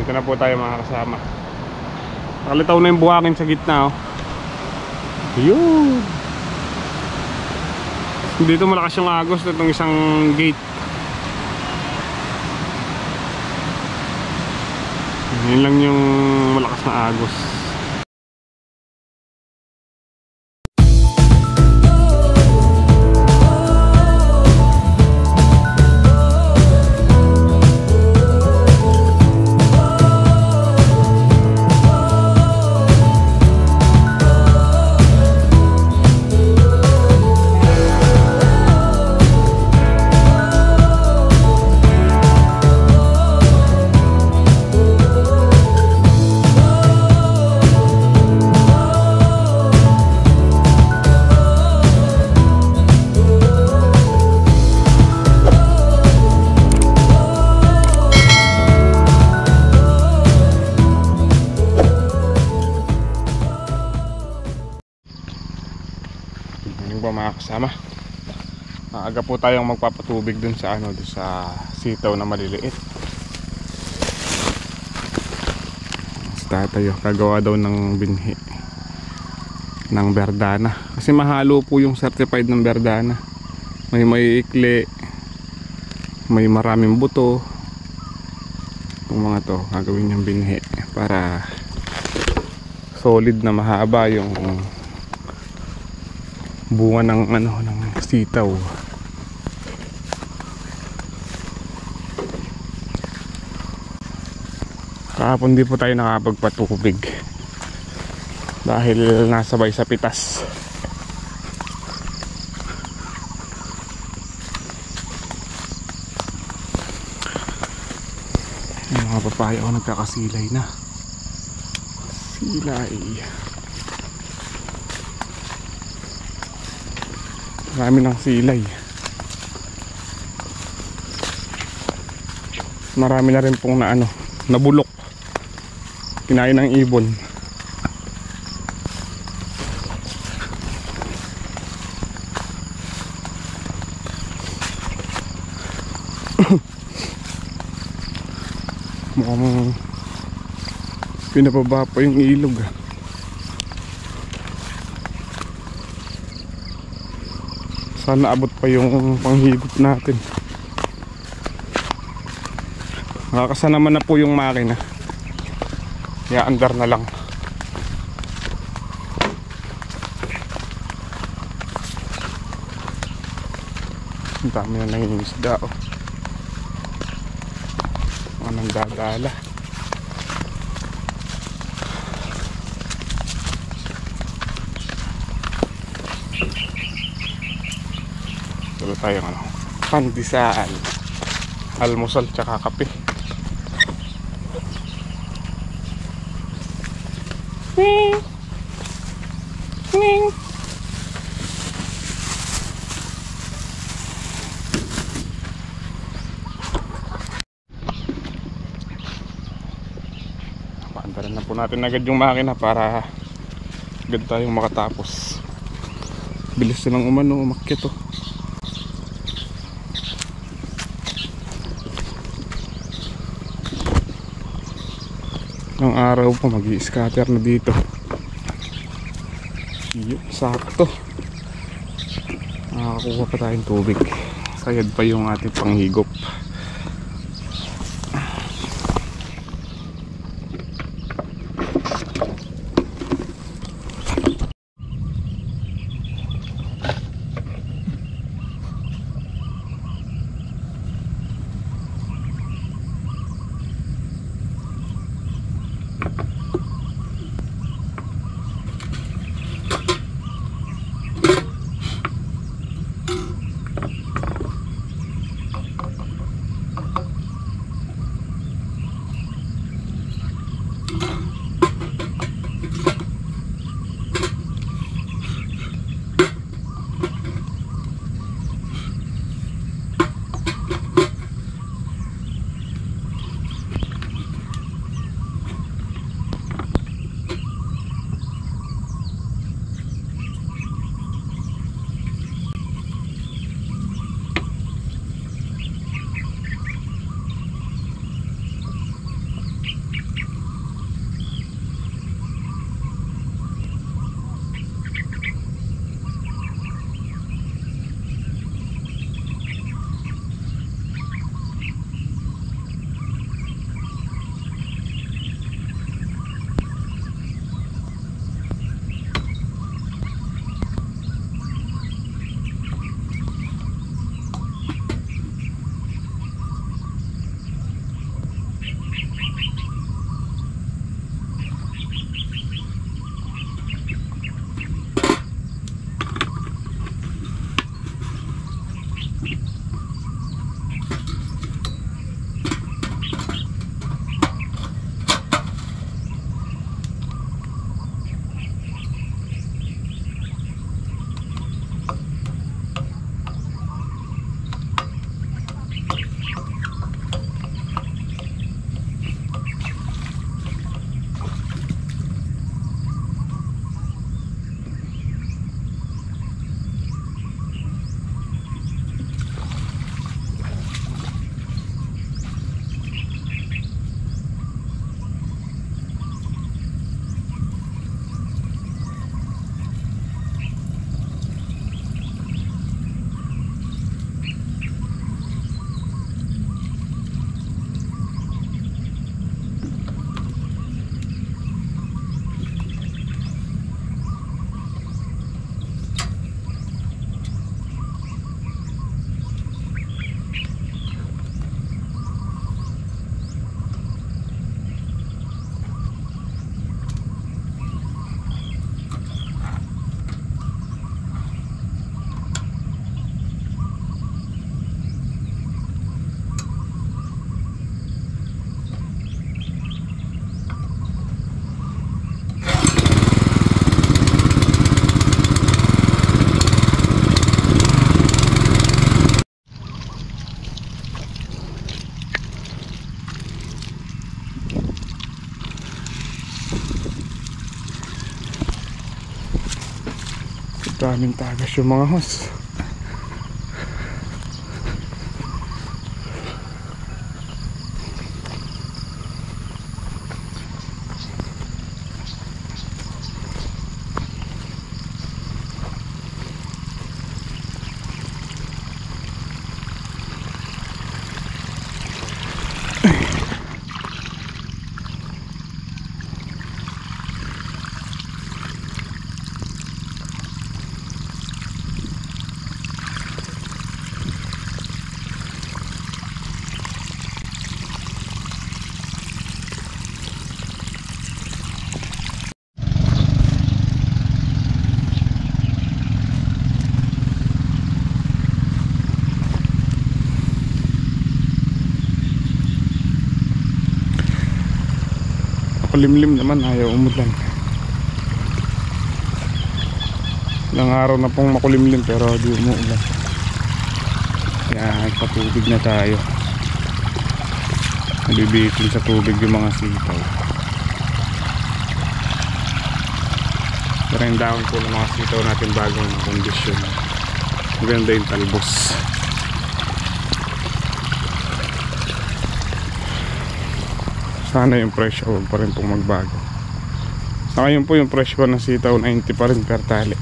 Dito na po tayo mga kasama. Nakalitaw na yung buhangin sa gitna, oh. Yun. Dito malakas yung agos itong isang gate. Yun lang yung malakas na agos. Mga kasama, maaga po tayong magpapatubig dun sa dun sa sitaw na maliliit. Basta tayo kagawa daw ng binhi ng berdana kasi mahalo po yung certified ng berdana. May ikli, may maraming buto. Yung mga to gagawin yung binhi para solid na mahaba yung bunga ng ng sitaw. Kahapon di po tayo nakapagpatubig dahil nasabay sa pitas. Yung mga papaya ko nagkakasilay na. Silay. Marami ng silay. Marami na rin pong nabulok. Kinain ng ibon. Mukhang pinababa pa yung ilog. Sana abot pa yung panghigop natin. Nakakasa naman na po yung makina. Kaya andar na lang. Ang dami na nangingisda, oh. Mga nandadala. Tuloy tayong pandesal, almusal tsaka kape. Paandaran na po natin agad yung makina para agad tayong makatapos. Bilis na lang umakyat, oh. Ng araw po mag-i-scatter na dito. Sakto. Nakakakuha pa tayong tubig. Sayad pa yung ating panghigop. daming tagas yung mga hos. Makulimlim naman, ayaw umulan. Ilang araw na pong makulimlim pero di umuulan. Kaya patubig na tayo. Nabibitin sa tubig yung mga sitaw. Pero yung dahon po ng mga sitaw natin bagong kondisyon. Maganda yung talbos. Sana yung presyo huwag pa rin pong magbago. Sa ngayon po yung presyo ng sitaw 90 pa rin per tali.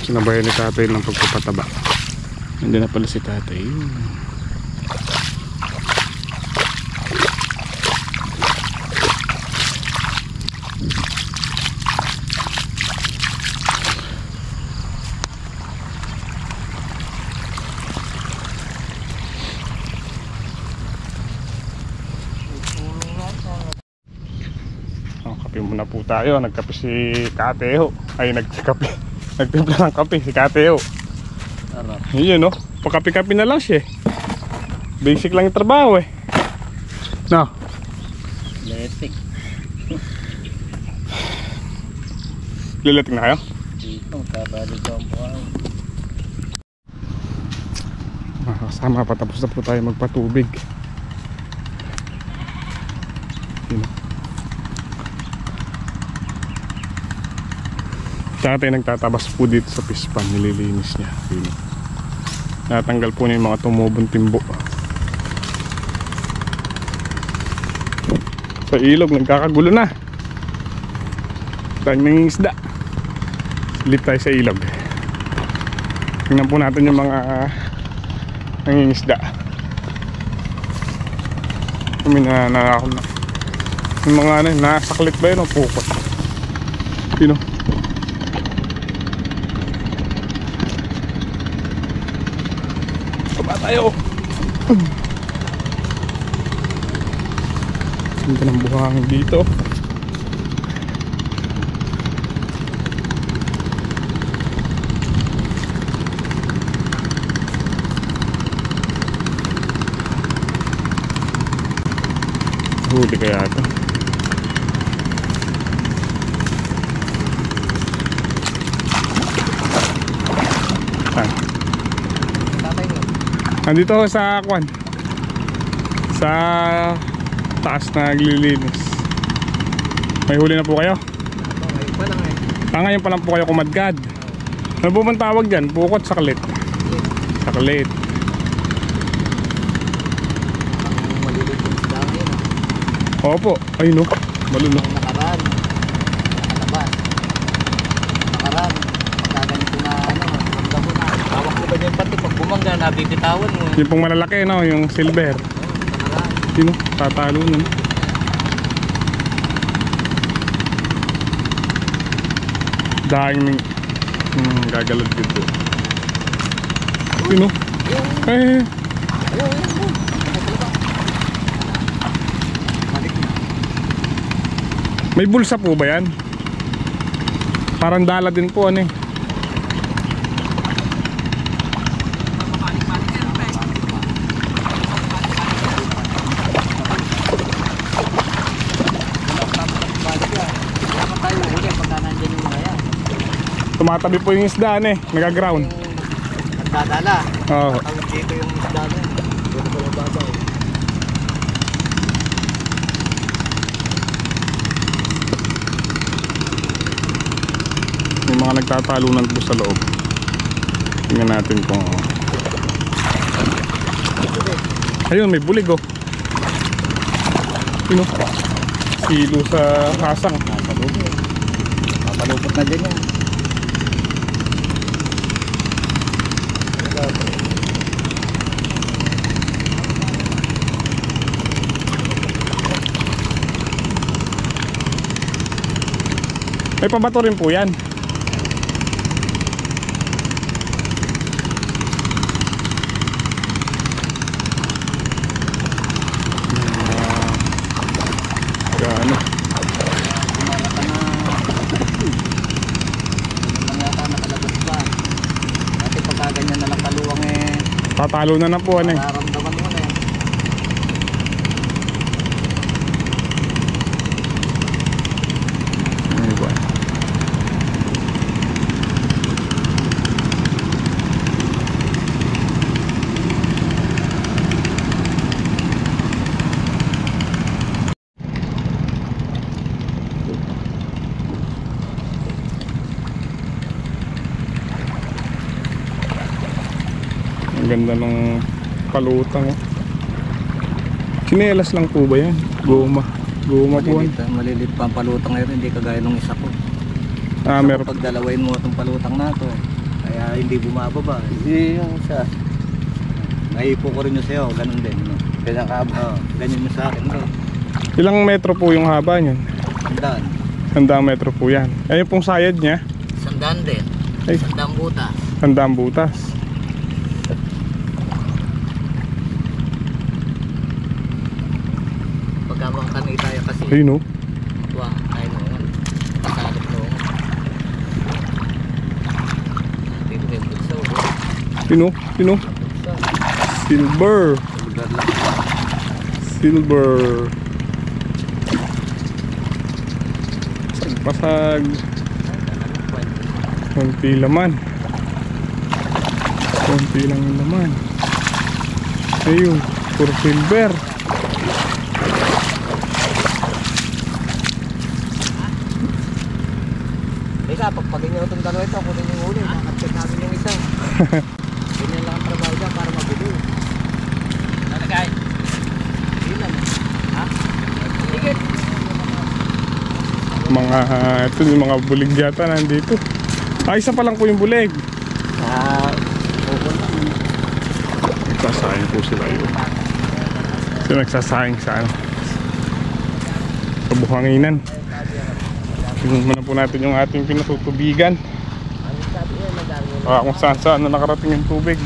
Sinabayan ni tatay ng pagpapataba. Hindi na pala si tatay. Kape muna po tayo. Nagkape si Kateo. Ay nagkape. Nagtimpla ng kape si Kateo. Yun no, pakapi-kapi na lang siya. Basic lang yung trabaho eh. No? Letik. Liletik na kayo? Dito, kabali ko ang buhay. Kasama, patapos na po tayo magpatubig. Yun no. Tsaka tayo nagtatabas po dito sa pispan, nililinis niya. Yun. Natanggal po niya yung mga tumubong timbo. Sa ilog, nagkakagulo na. Tayong nangingisda. Silip tayo sa ilog. Tingnan po natin yung mga nangingisda. Kami na yung mga nasaklit ba yun o pukot? Yun o. Tayo. Ganda ng buhangin dito. Huli kaya ito. Nandito ako sa kwan, sa taas na naglilinis. May huli na po kayo? Ngayon pa lang eh. Ngayon pa lang po kayo kumadkad. Ano po bang tawag dyan? Bukot, saklit? Saklit. Maliliit yung isda ngayon. Opo, ayun o, malunok. Nakaraan, nakalabas. Nakaraan, pagkaganito na ramdam mo na. Hawak mo ba dyan pati pag bumangga, nabibitawan mo. Yung pong malalaki no, yung silver. Nakaraan. Yun o, tatalo nun. Dahing gagalad dito. Sino? Eh, may bulsa po ba yan? Parang dala din po ano eh. Tumatabi po yung isda ano eh, nagaground. Nagdadala. Oo. Tawag dito yung isda na. Dito ko lang babaw. May mga nagtatalunan po sa loob. Tingnan natin kung ayun, may bulig oh. Sino? Silo sa hasang. Papalupot na dyan yan. May pabato rin po yan. Gano? Nakalabas pa. Dati pagka ganyan na lang kaluwang eh. Tatalo na po ano eh. Nararamdaman mo na eh. Ano ba? Ang ganda ng palutang oh. Sinelas lang po ba yan? Goma. Goma po yan. Malilit pa ang palutang ngayon, hindi kagaya nung isa ko. Ah, meron. Pag dalawain mo itong palutang na to, kaya hindi bumababa. Hindi yung isa. Naipo ko rin yung sa'yo, ganun din. No? Ganyan ka ba? Ganyan mo sa akin. No? Ilang metro po yung haba niyan? 100. 100 metro po yan. Ayun pong sayad niya. 100 din. Ay, 100 buta. 100 butas. Pagkabang kami tayo kasi. Ayun oh. Wah, tayo noon. Pasalip noon. Dito may putsa. Sino? Sino? Silver. Silver. Pasag. Konti laman. Konti lang yung laman. Ayun, puro silver. Teka, pagpagin nyo itong dalawa ito, kunin yung uli. Makakapit namin yung isa. Ganyan lang ang trabaho dyan para mabili. Ano guys? Yun lang. Ha? Sige. Mga, ito yung mga bulig yata nandito. Ah, isa pa lang po yung bulig. Pupunta. Nagsasayang po sila yun. So nagsasayang sa ano, sa buhanginan. Tingnan muna po natin yung ating pinatutubigan. Kung saan saan na nakarating yung tubig.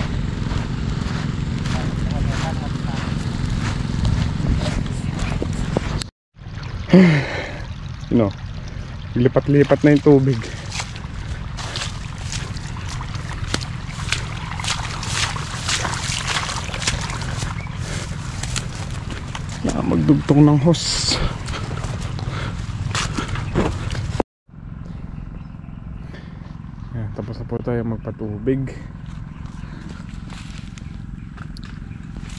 No, lipat-lipat na yung tubig. Magdugtong ng hose. Ayan, tapos na po tayo magpatubig.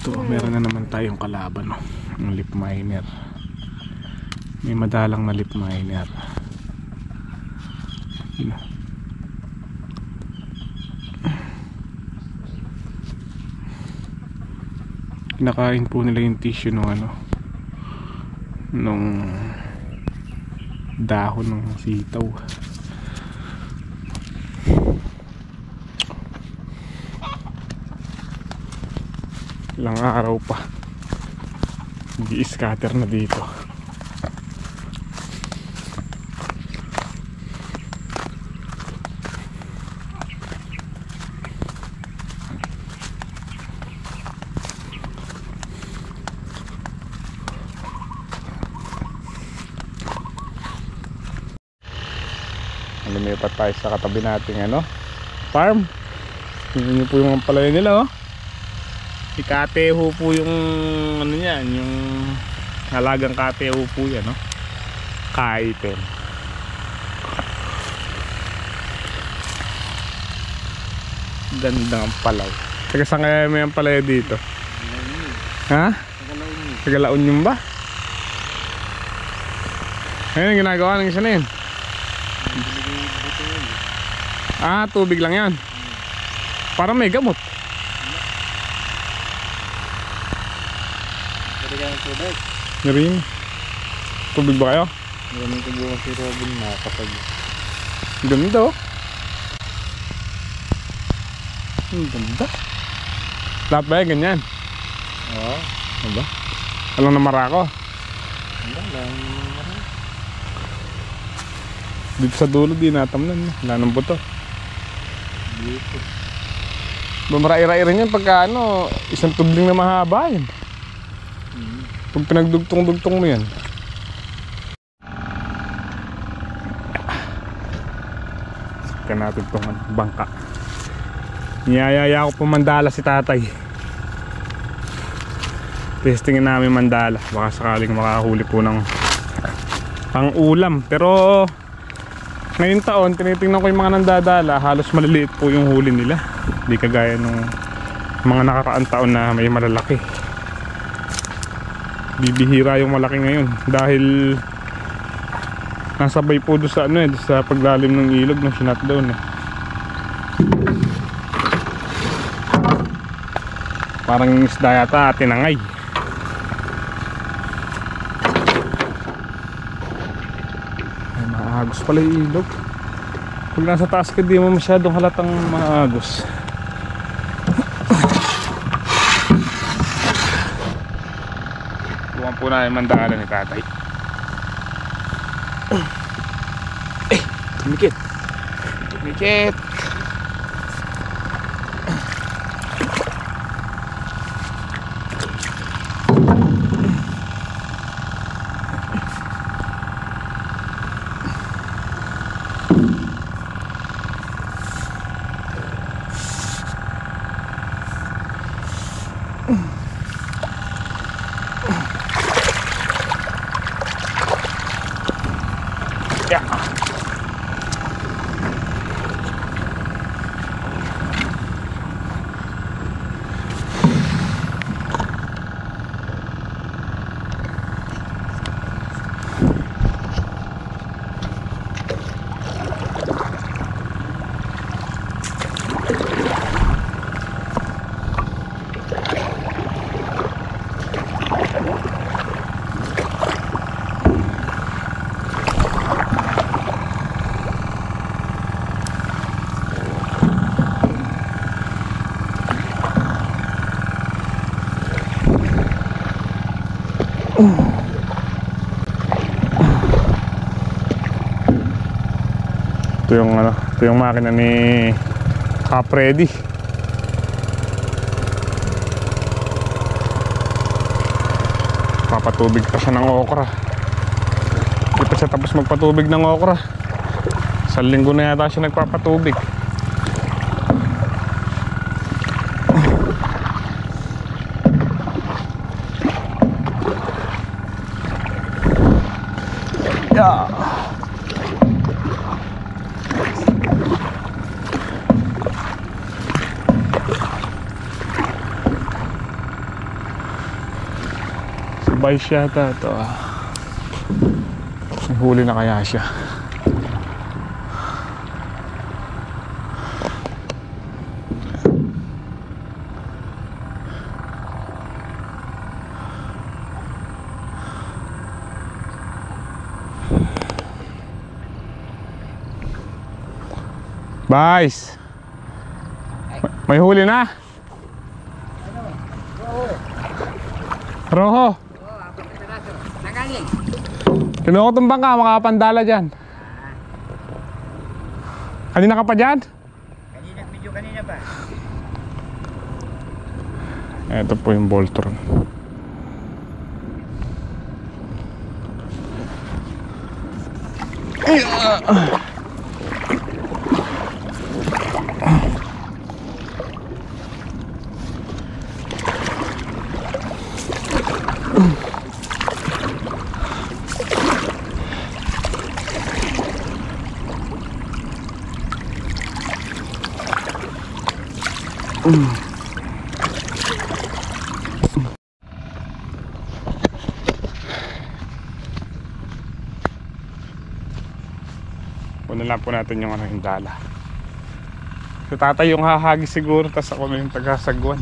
Ito, meron na naman tayong kalaban, no? Ang lip miner. May madalang na lip miner. Yun. Kinakain po nila yung tissue ng ano, nung dahon ng sitaw. Ilang araw pa, i-scatter na dito. lumipat tayo sa katabi nating farm. Tingnan nyo po yung palaya nila, oh. Si Kateho po yung niyan, yung halagang Kateho po yan, no? Kaipen. Gandang palay. Taga saan kaya may ang palaya dito? Ha? Taga La Union ba? Ayun yung ginagawa ng isa na yun. Ah, tubig lang yan. Parang may gamot. Rin. Tubig ba kayo? Ganun ko bukas si Robin na kapag Ganda, oh. Ganda. Lahat ba yan ganyan? oo. Ano ba? Alam na marako. Wala lang. Dito sa dulo di natamnan. Wala ng buto. Dito. Bumara-ira-ira yan pagka isang tubling na mahaba yun. Pag pinagdugtong-dugtong mo yan. Sikan natin itong bangka. Niyayaya ko po mandala si tatay. Testingin namin mandala. Baka sakaling makahuli po ng pang ulam. Pero ngayong taon tinitingnan ko yung mga nandadala, halos maliliit po yung huli nila. Hindi kagaya nung mga nakaraang taon na may malalaki. Bibihira yung malaki ngayon dahil nasabay po doon sa sa paglalim ng ilog ng shutdown eh. Parang isda yata tinangay. Ay, maagos pala yung ilog. Pag nasa taas ka di mo masyadong halatang maagos. Buwan po na yung mandala ni tatay. Tumikit. Tumikit. Yeah. Ito yung makina ni Capredi. Papatubig pa siya ng okra. Hindi pa siya tapos magpatubig ng okra. Sa linggo na yata siya nagpapatubig. Yeah. Sabay siya ito. May huli na kaya siya. Bais. May huli na. Roho. Kinuha ko itong bangka, makapandala dyan. Kanina ka pa dyan? Kanina, medyo kanina pa. Ito po yung Voltron. Puno lang po natin yung yung dala. So tatay yung hahagi siguro, tas ako na yung tagasagwan.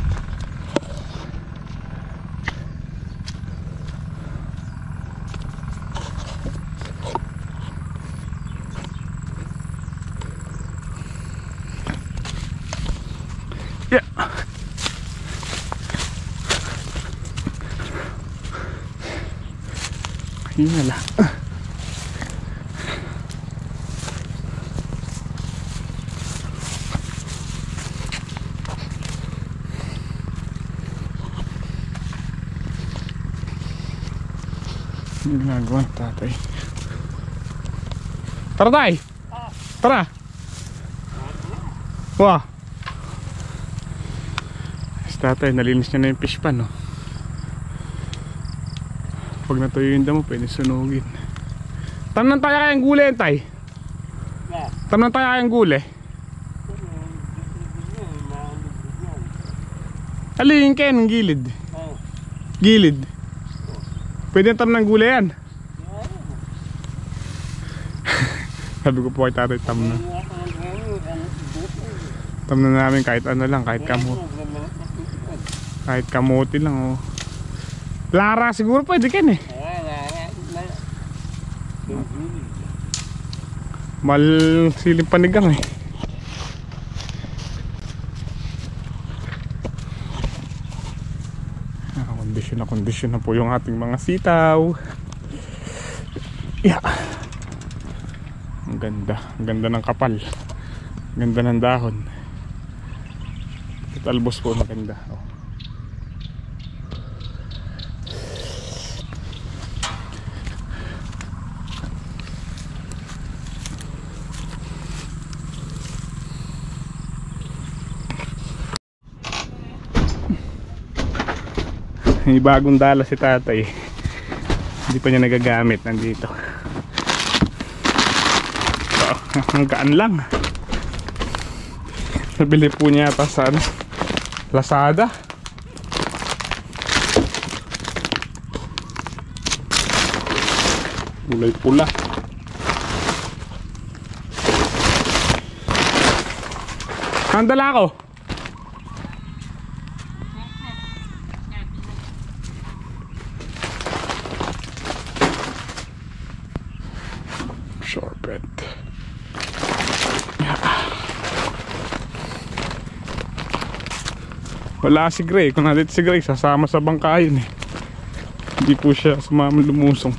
Yeah. Ayun na lang. Yung ginagawa ng tatay. Tara tay! Tara! Wah! Si tatay, nalinis niya na yung fish pan, no? Pag natuyo yung damo, pwede sunugin. Tanong tayo kayang gulay, tay? Tanong tayo kayang gulay? Alin kayo ng gilid? Gilid? Pwede na tam ng gulay yan. Sabi ko po kay tatay, tam na. Tam na namin kahit ano lang, kahit kamote lang, oh. Lara siguro pwede kan eh. Mal siling panigang eh. Kondisyon na po yung ating mga sitaw. Yeah. Ang ganda ng kapal. Ang ganda ng dahon. At albos po maganda. Oh. May bagong dala si tatay. Hindi pa niya nagagamit. Nandito. So, ang gaan lang. Nabili po niya ata sa Lazada. Kulay pula. Handala ako. Shorebread. Yeah. Wala si Gray. Kung nalit si Gray, sasama sa bangka yun eh. Hindi po siya sumama lumusong.